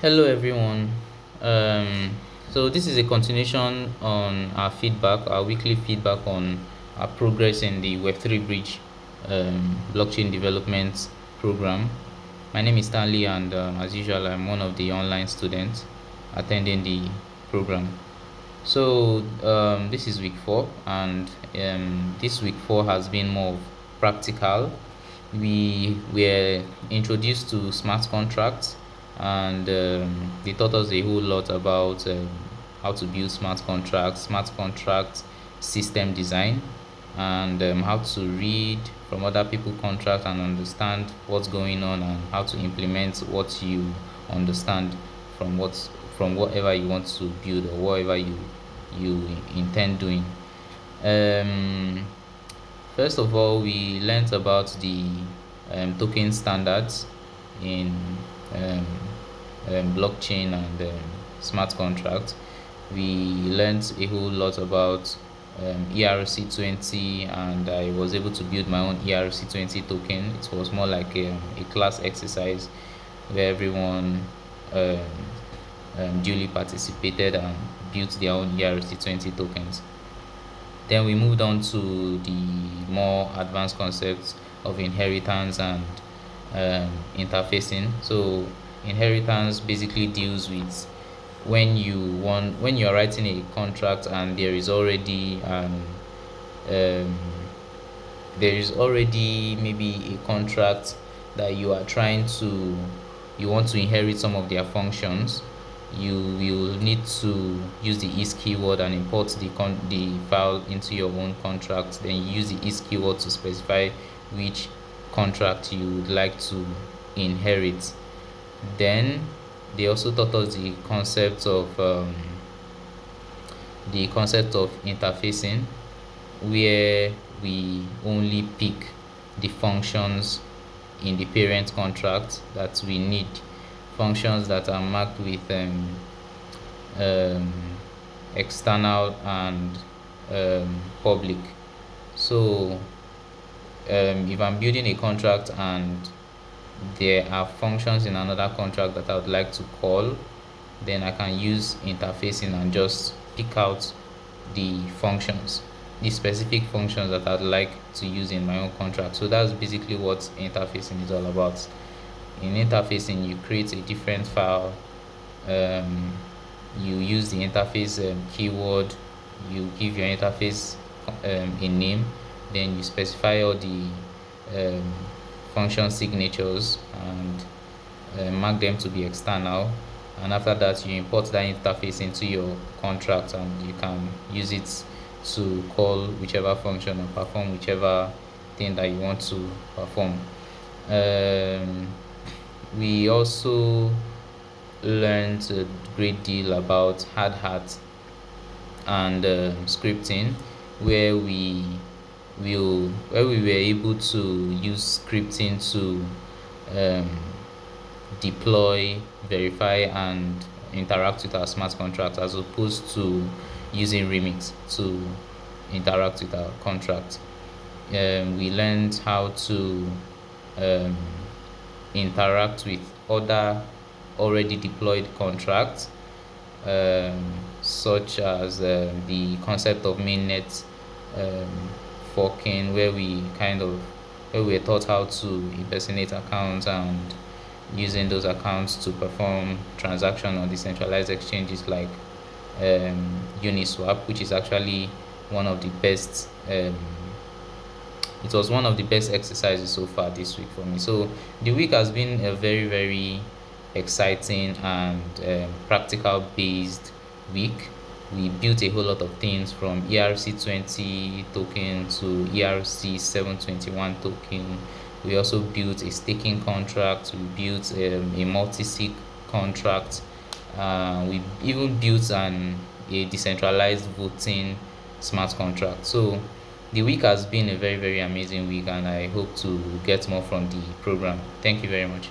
Hello everyone. So this is a continuation on our feedback, our weekly feedback on our progress in the web3bridge blockchain development program. My name is Stanley, and as usual, I'm one of the online students attending the program. So this is week 4, and this week 4 has been more practical. We were introduced to smart contracts, and they taught us a whole lot about how to build smart contracts system design, and how to read from other people's contracts and understand what's going on, and how to implement what you understand from whatever you want to build or whatever you intend doing. Um, First of all, we learnt about the token standards in um, blockchain and smart contracts. We learnt a whole lot about ERC20, and I was able to build my own ERC20 token. It was more like a class exercise where everyone um, duly participated and built their own ERC20 tokens. Then we moved on to the more advanced concepts of inheritance and interfacing. So inheritance basically deals with when you are writing a contract and um, there is already maybe a contract that you want to inherit some of their functions. You will need to use the is keyword and import the file into your own contract. Then you use the is keyword to specify which contract you would like to inherit. Then they also taught us the concept of interfacing, where we only pick the functions in the parent contract that we need, functions that are marked with um, external and public. So if I'm building a contract and there are functions in another contract that I would like to call, then I can use interfacing and just pick out the specific functions that I'd like to use in my own contract. So that's basically what interfacing is all about. In interfacing, you create a different file. You use the interface keyword. You give your interface a name. Then you specify all the um, function signatures and mark them to be external. And after that, you import that interface into your contract, and you can use it to call whichever function or perform whichever thing that you want to perform. Um, we also learned a great deal about hard hat and scripting, where we were able to use scripting to um, deploy, verify, and interact with our smart contract, as opposed to using Remix to interact with our contract. We learned how to um, interact with other already deployed contracts, such as the concept of mainnet forking, where we were taught how to impersonate accounts and using those accounts to perform transaction on decentralized exchanges like Uniswap, which is actually one of the best. It was one of the best exercises so far this week for me. So the week has been a very exciting and practical based week. We built a whole lot of things, from ERC20 token to ERC721 token. We also built a staking contract. We built a multi-sig contract. We even built a decentralized voting smart contract. So the week has been a very amazing week, and I hope to get more from the program. Thank you very much.